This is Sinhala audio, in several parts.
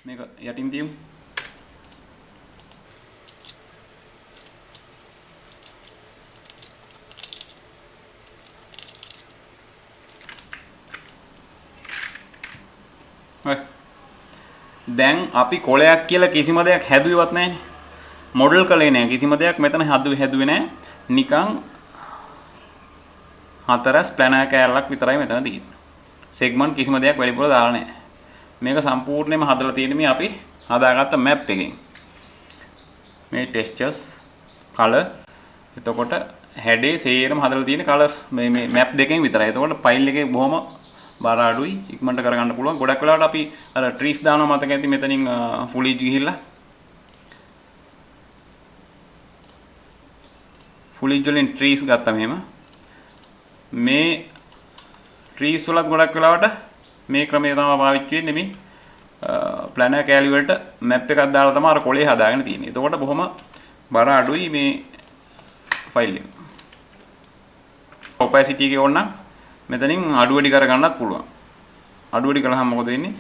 මේක යටින් තියමු. දැන් අපි කොලයක් කියලා කිසිම දෙයක් හැදුවේවත් නැහැනේ. මොඩල් කළේ නැහැ. කිසිම දෙයක් මෙතන හැදුවේ නැහැ. නිකන් හතරස් ප්ලැනර් කෑල්ලක් විතරයි මෙතන තියෙන්නේ. සෙග්මන්ට් කිසිම දෙයක් වැඩිපුර දාලා නැහැ. මේක සම්පූර්ණයෙන්ම හදලා තියෙන්නේ මේ අපි හදාගත්ත මැප් එකෙන්. මේ ටෙක්ස්චර්ස්, කලර්, එතකොට හැඩේ සේරම හදලා තියෙන්නේ කලර්ස් මේ මැප් දෙකෙන් විතරයි. එතකොට ෆයිල් එකේ බොහොම බාර අඩුයි ඉක්මනට කරගන්න පුළුවන්. ගොඩක් වෙලාවට අපි අර ට්‍රීස් දානවා මතක ඇති මෙතනින් ෆුලිජ් ගිහිල්ලා ෆුලිජ් වලින් ට්‍රීස් ගත්තා මෙහෙම. මේ ට්‍රීස් වලත් ගොඩක් වෙලාවට මේ ක්‍රමය තමයි පාවිච්චි වෙන්නේ මේ ප්ලැනර් කෑලි වලට මැප් එකක් දාලා තමයි අර කොලේ හදාගෙන තියෙන්නේ. එතකොට බොහොම බර අඩුයි මේ ෆයිල් එක. ඔපැසිටි එක ඕන නම් මෙතනින් අඩු වැඩි කරගන්නත් පුළුවන්. අඩු වැඩි කළාම මොකද වෙන්නේ?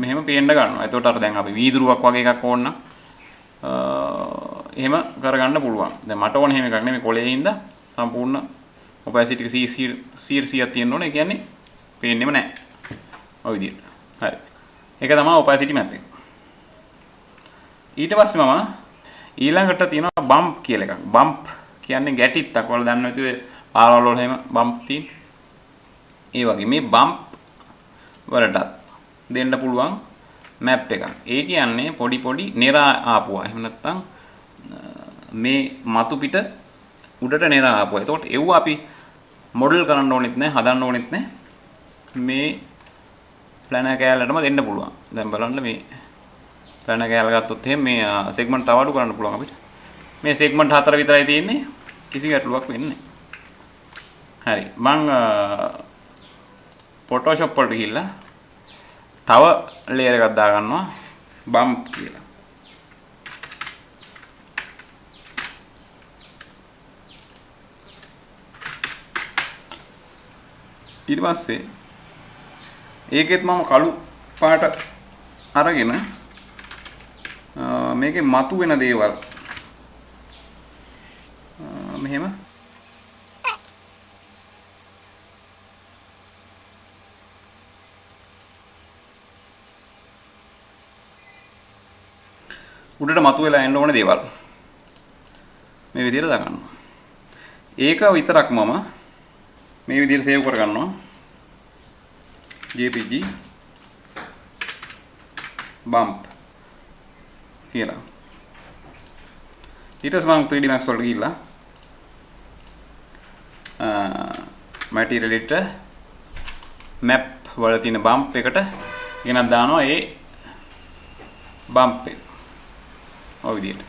මෙහෙම පේන්න ගන්නවා. එතකොට අර දැන් අපි වීදුරුවක් වගේ එකක් ඕන නම් එහෙම කරගන්න පුළුවන්. දැන් මට ඕන එහෙම එකක් නෙමෙයි කොලේ ඉඳලා සම්පූර්ණ ඔපැසිටි එක 100ක් තියෙන්න ඕනේ. ඒ කියන්නේ පේන්නෙම නැහැ. ඔය විදිහට. හරි. ඒක තමයි ඔපැසිටි මැප් එක. ඊට පස්සේ මම ඊළඟට තියෙනවා බම්ප් කියලා එකක්. බම්ප් කියන්නේ ගැටිත්තක්. ඔයාලා දන්නවා ඉතින් පාරවල් වල එහෙම බම්ප් තියෙන. ඒ වගේ මේ බම්ප් වලටත් දෙන්න පුළුවන් මැප් එකක්. ඒ කියන්නේ පොඩි පොඩි නෙරා ආපුවා. එහෙම නැත්නම් මේ මතු පිට උඩට නෙරා ආපුවා. එතකොට ඒව අපි මොඩල් කරන්න ඕනෙත් නැහැ, හදන්න ඕනෙත් නැහැ. මේ ප්ලැනර් කෑල්ලටම දෙන්න පුළුවන්. දැන් බලන්න මේ ප්ලැනර් කෑල්ල ගත්තොත් එහෙම මේ සෙග්මන්ට් තව අඩු කරන්න පුළුවන් අපිට. මේ සෙග්මන්ට් 4 විතරයි තියෙන්නේ. කිසි ගැටලුවක් වෙන්නේ නැහැ. හරි. මම Photoshop වලට ගිහිල්ලා තව ලේයර් එකක් දා ගන්නවා බම්ප් කියලා. ඊට පස්සේ ඒකෙත් මම කළු පාට අරගෙන මේකේ මතු වෙන දේවල් මෙහෙම උඩට මතුවලා එන්න ඕනේ දේවල් මේ විදිහට දාගන්නවා. ඒක විතරක් මම මේ විදිහට සේව් කරගන්නවා. JPG bump කියලා. ඊට පස්සේ මම 3D Max වලට ගිහිල්ලා material එකට map වල තියෙන bump එකට ගෙනත් දානවා ඒ bump එක. ඔය විදිහට.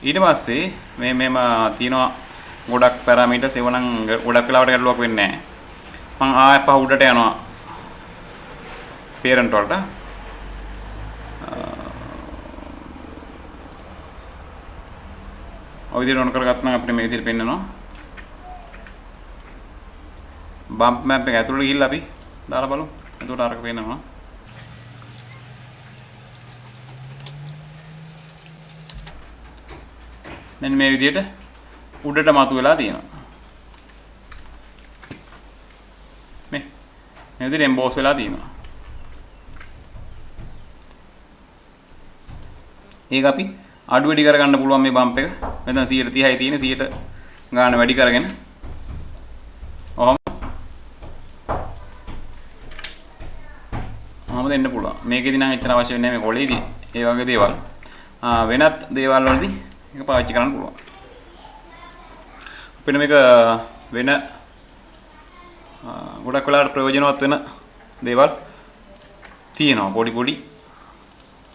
ඊට පස්සේ මේම තියෙනවා ගොඩක් පැරාමීටර්ස් ඒව නම් ගොඩක් වෙලාවට ගැටලුවක් වෙන්නේ නැහැ. මම ආයෙ පහ උඩට යනවා parent වලට. ඔය විදිහට ඔන් කරගත්තා නම් අපිට මේ විදිහට පෙන්නනවා. bump map එක ඇතුළට ගිහිල්ලා අපි දාලා බලමු. එතකොට අරක පේනවා. මෙන්න මේ විදිහට උඩට මතුවලා තියෙනවා. මේ විදිහට එම්බෝස් වෙලා තියෙනවා. ඒක අපි අඩු වැඩි කරගන්න පුළුවන් මේ බම්ප් එක. මෙතන 130යි තියෙන්නේ 100ට ගාන වැඩි කරගෙන. ඔහොම දෙන්න පුළුවන්. මේකෙදි නම් එච්චර අවශ්‍ය වෙන්නේ නැහැ මේ කොලේදී. ඒ වගේ දේවල්. වෙනත් දේවල් වලදී ඒක පාවිච්චි කරන්න පුළුවන්. අපිට මේක වෙන ගොඩක් වෙලාවට ප්‍රයෝජනවත් වෙන දේවල් තියෙනවා. පොඩි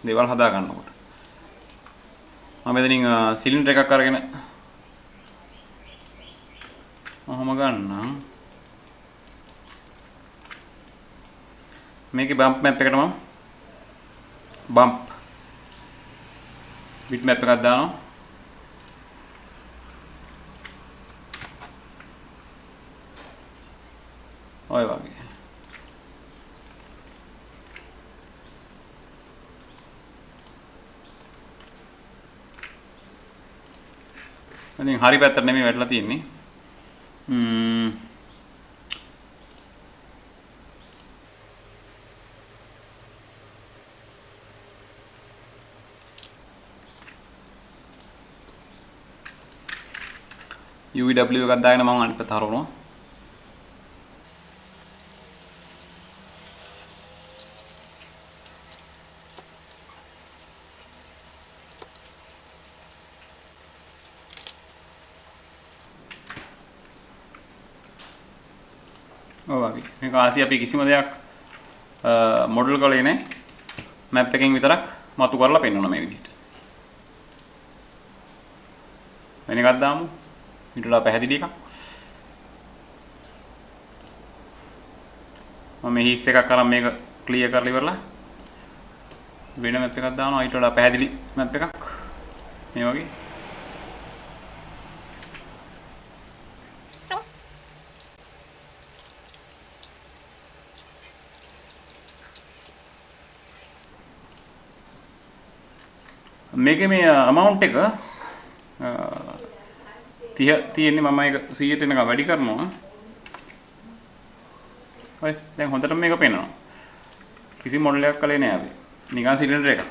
දේවල් හදා ගන්නකොට. මම මෙතනින් සිලින්ඩර් එකක් අරගෙන ඔහොම ගන්නම්. මේකේ බම්ප් මැප් එකට මම බම්ප් බිට් මැප් එකක් දානවා. ඔය වගේ. ඉතින් හරි පැත්තට නෙමෙයි වැටලා තියෙන්නේ. UW එකක් දාගෙන මම අනිත් පැත්ත හරවනවා. ඔව් වගේ. මේක ආසිය අපි කිසිම දෙයක් මොඩල් කරලා නැහැ. මැප් එකෙන් විතරක් මතු කරලා පෙන්වනවා මේ විදිහට. වෙන එකක් දාමු. ඊට වඩා පැහැදිලි එකක්. මම හිස් එකක් අරන් මේක ක්ලියර් කරලා ඉවරලා වෙන මැප් එකක් දානවා. ඊට වඩා පැහැදිලි මැප් එකක්. මේ වගේ. මේකේ මේ amount එක 30 තියෙන්නේ මම ඒක 100ට එනකම් වැඩි කරනවා. ඔය දැන් හොඳටම මේක පේනවා. කිසි මොඩල් එකක් කලේ නෑ අපි. නිකන් සිලින්ඩර් එකක්.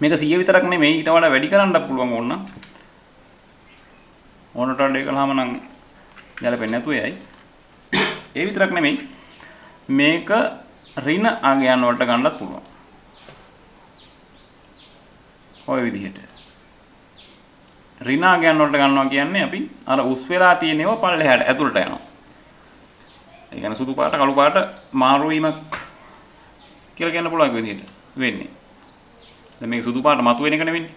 මේක 100 විතරක් නෙමෙයි ඊට වඩා වැඩි කරන්නත් පුළුවන් ඕන. ඕනට වැඩි කළාම නම් ගැලපෙන්නේ නැතුව යයි. ඒ විතරක් නෙමෙයි මේක ඍණ අගයන් වලට ගන්නත් පුළුවන්. ඔය විදිහට ඍණ අගයන් වලට ගන්නවා කියන්නේ අපි අර උස් වෙලා තියෙන ඒවා පල්ලෙහාට ඇතුළට යනවා. ඒ කියන්නේ සුදු පාට කළු පාට මාරු වීමක් කියලා කියන්න පුළුවන් විදිහට වෙන්නේ. දැන් මේක සුදු පාට මතු වෙන එක නෙවෙන්නේ.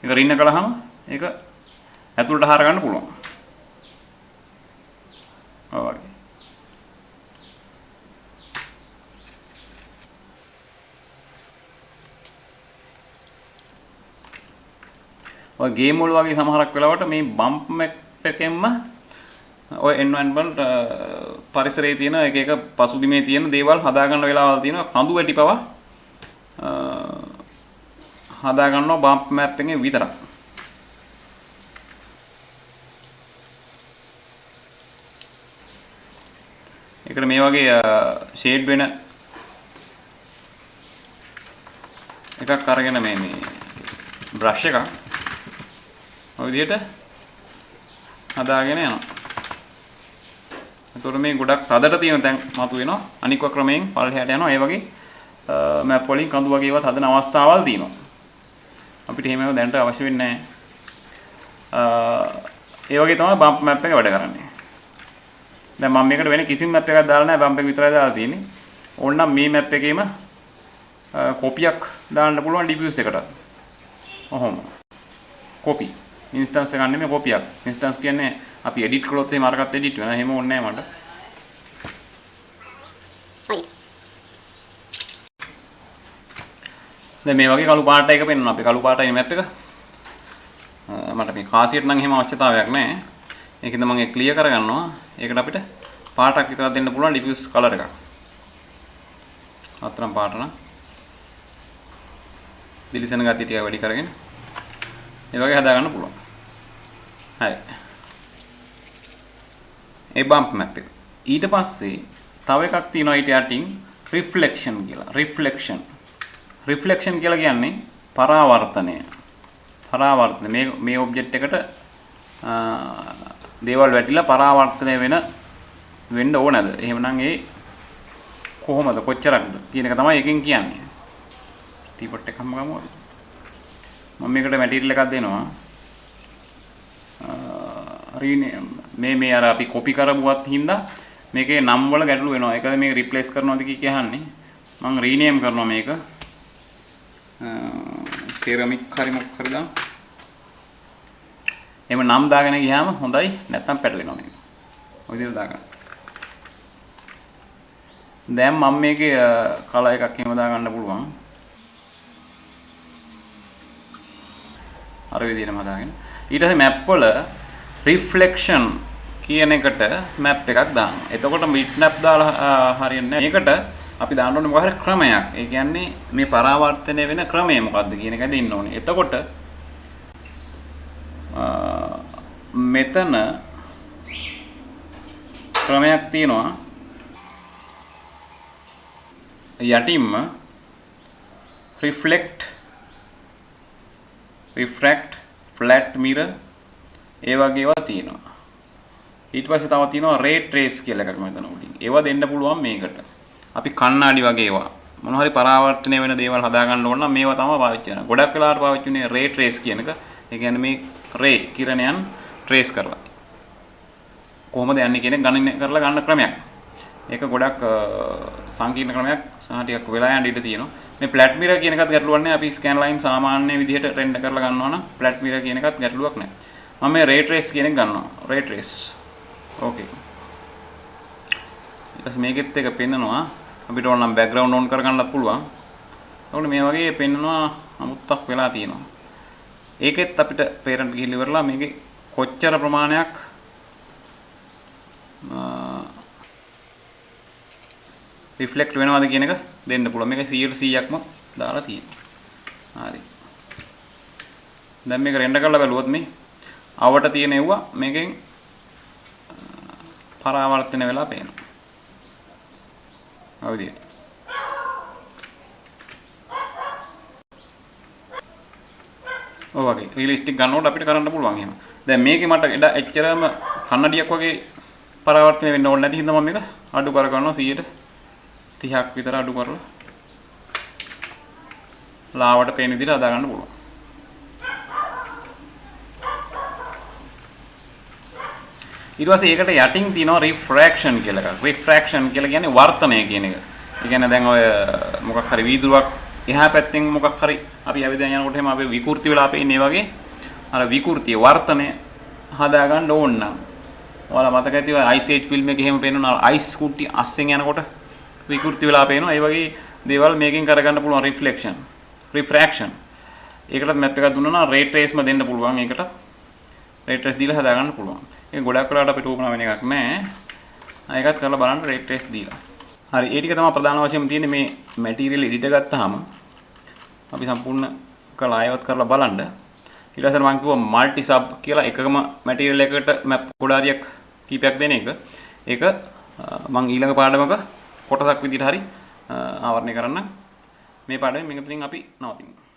ඒක රින්න කළාම ඒක ඇතුළට හර ගන්න පුළුවන්. ඔය වගේ. ඔය ගේම් වල වගේ සමහරක් වෙලාවට මේ බම්ප් මැප් එකෙන්ම ඔය එන්වයරන්මන්ට් පරිසරයේ තියෙන එක එක පසුබිමේ තියෙන දේවල් හදා ගන්න වෙලාවල් තියෙනවා. කඳු වැටි පවා හදා ගන්නවා බම්ප් මැප් එකෙන් විතරක්. ඒකට මේ වගේ ෂේඩ් වෙන එකක් අරගෙන මේ බ්‍රෂ් එකක් ඔය විදිහට හදාගෙන යනවා. එතකොට මේ ගොඩක් තදට තියෙන තැන් මතුවෙනවා. අනික් ක්‍රමයෙන් පල්ලෙහාට යනවා. ඒ වගේ මැප් වලින් කඳු වගේ ඒවා හදන අවස්ථාවල් තියෙනවා. අපිට එහෙම ඒවා දැනට අවශ්‍ය වෙන්නේ නැහැ. ඒ වගේ තමයි බම්ප් මැප් එක වැඩ කරන්නේ. දැන් මම මේකට වෙන කිසිම මැප් එකක් දාලා නැහැ. බම්ප් එක විතරයි දාලා තියෙන්නේ. ඕනනම් මේ මැප් එකේම කොපියක් දාන්න පුළුවන් ඩිෆියුස් එකට. ඔහොම. කොපි. ඉන්ස්ටන්ස් එකක් නෙමෙයි කොපියක්. ඉන්ස්ටන්ස් කියන්නේ අපි එඩිට් කළොත් එහෙම අරකට එඩිට් වෙනවා. එහෙම ඕනේ නැහැ මට. දැන් මේ වගේ කළු පාට එක පෙන්වනවා. අපි කළු පාටයි මැප් එක. මට මේ කාසියට නම් එහෙම අවශ්‍යතාවයක් නැහැ. ඒකෙන්ද මම ඒක ක්ලියර් කරගන්නවා. ඒකට අපිට පාටක් විතරක් දෙන්න පුළුවන් ඩිෆියුස් කලර් එකක්. අතරම් පාට නම් දිලිසෙන ගතිය ටික වැඩි කරගෙන ඒ වගේ හදා ගන්න පුළුවන්. හරි. ඒ බම්ප් මැප් එක. ඊට පස්සේ තව එකක් තියෙනවා ඊට යටින් රිෆ්ලෙක්ෂන් කියලා. රිෆ්ලෙක්ෂන් කියලා කියන්නේ පරාවර්තනය. පරාවර්තන මේ ඔබ්ජෙක්ට් එකට දේවල් වැටිලා පරාවර්තනය වෙන්න ඕනද? එහෙමනම් ඒ කොහොමද කොච්චරක්ද කියන එක තමයි එකෙන් කියන්නේ. ටීපොට් එකක්ම ගමු. මම මේකට මැටීරියල් එකක් දෙනවා. මේ අර අපි කොපි කරපුවත් හින්දා මේකේ නම් වල ගැටලු වෙනවා. ඒකද මේක රිප්ලේස් කරනවද කියන්නේ. මම රීනේම් කරනවා මේක. සෙරමික් හරි මොකක් හරි දාන්න. එහෙම නම් දාගෙන ගියාම හොඳයි. නැත්නම් පැටලෙනවා මේක. ඔය විදිහට දාගන්න. දැන් මම මේකේ කලර් එකක් එහෙම දාගන්න පුළුවන්. අර විදිහටම දාගෙන. ඊට පස්සේ මැප් වල රිෆ්ලෙක්ෂන් කියන එකට මැප් එකක් දානවා. එතකොට බිට්මැප් දාලා හරියන්නේ නැහැ. මේකට අපි දාන්න ඕනේ මොකක් හරි ක්‍රමයක්. ඒ කියන්නේ මේ පරාවර්තනය වෙන ක්‍රමය මොකක්ද කියන එක දෙන්න ඕනේ. එතකොට මෙතන ක්‍රමයක් තියෙනවා යටින්ම reflect refract flat mirror ඒ වගේ ඒවා තියෙනවා. ඊට පස්සේ තව තියෙනවා ray trace කියලා එකක් මෙතන උඩින්. ඒවා දෙන්න පුළුවන් මේකට. අපි කණ්ණාඩි වගේ ඒවා මොන හරි පරාවර්තනය වෙන දේවල් හදා ගන්න ඕන නම් මේවා තමයි පාවිච්චි කරන්නේ. ගොඩක් වෙලාවට පාවිච්චි වෙන්නේ ray trace කියන එක. ඒ කියන්නේ මේ ray කිරණයන් trace කරලා. කොහොමද යන්නේ කියන එක ගණනය කරලා ගන්න ක්‍රමයක්. ඒක ගොඩක් සංකීර්ණ ක්‍රමයක් සහ ටිකක් වෙලා යන්න ඉඩ තියෙනවා. මේ flat mirror කියන එකත් ගැටලුවක් නැහැ. අපි scan line සාමාන්‍ය විදිහට render කරලා ගන්නවා නම් flat mirror කියන එකත් ගැටලුවක් නැහැ. මම මේ ray trace කියන එක ගන්නවා. ray trace. ඕකේ. ඊට පස්සේ මේකෙත් එක පෙන්නනවා අපිට ඕන නම් background on කරගන්නත් පුළුවන්. එතකොට මේ වගේ පෙන්නනවා අමුත්තක් වෙලා තියෙනවා. ඒකෙත් අපිට parent ගිහින් ඉවරලා මේකේ කොච්චර ප්‍රමාණයක් රිෆ්ලෙක්ට් වෙනවද කියන එක දෙන්න පුළුවන්. මේක 100%ක්ම දාලා තියෙනවා. හරි. දැන් මේක රෙන්ඩර් කරලා බලුවොත් මේ අවට තියෙන ඒවා මේකෙන් පරාවර්තන වෙලා පේනවා. ඔය විදිහට. ඔය වගේ රියලිස්ටික් ගන්නකොට අපිට කරන්න පුළුවන් එහෙම. දැන් මේකේ මට එච්චරම කන්නඩියක් වගේ පරාවර්තනය වෙන්න ඕනේ නැති හින්දා මම මේක අඩු කර ගන්නවා 30ක් විතර අඩු කරලා ලාවට පේන විදිහට හදා ගන්න පුළුවන්. ඊට පස්සේ ඒකට යටින් තියෙනවා රිෆ්‍රැක්ෂන් කියලා එකක්. රිෆ්‍රැක්ෂන් කියලා කියන්නේ වර්තනය කියන එක. ඒ කියන්නේ දැන් ඔය මොකක් හරි වීදුරුවක් එහා පැත්තෙන් මොකක් හරි අපි ඇවිදගෙන යනකොට එහෙම අපි විකෘති වෙලා පේන්නේ වගේ අර විකෘතිය වර්තනය හදා ගන්න ඕන නම් ඔයාලා මතක ඇති ඔය ice age film එකේ එහෙම පේනවා අයිස් කුට්ටි අස්සෙන් යනකොට විකෘති වෙලා පේනවා. ඒ වගේ දේවල් මේකෙන් කරගන්න පුළුවන් රිෆ්ලෙක්ෂන්, රිෆ්‍රැක්ෂන්. ඒකටත් මැප් එකක් දුන්නා නම් ray trace දෙන්න පුළුවන්. ඒකට ray trace දීලා හදා ගන්න පුළුවන්. ඒක ගොඩක් වෙලාවට අපිට උපමා වෙන එකක් නෑ. ඒකත් කරලා බලන්න ray trace දීලා. හරි. ඒ ටික තමයි ප්‍රධාන වශයෙන් තියෙන්නේ මේ material edit ගත්තාම අපි සම්පූර්ණ කළා ආයවත් කරලා බලන්න. ඊට පස්සේ මම කිව්වා multi sub කියලා එකම material එකට map ගොඩාරියක් කීපයක් දෙන එක. ඒක මම ඊළඟ පාඩමක කොටසක් විදිහට හරි ආවරණය කරන්න. මේ පාඩමෙන් මෙතනින් අපි නවතිමු.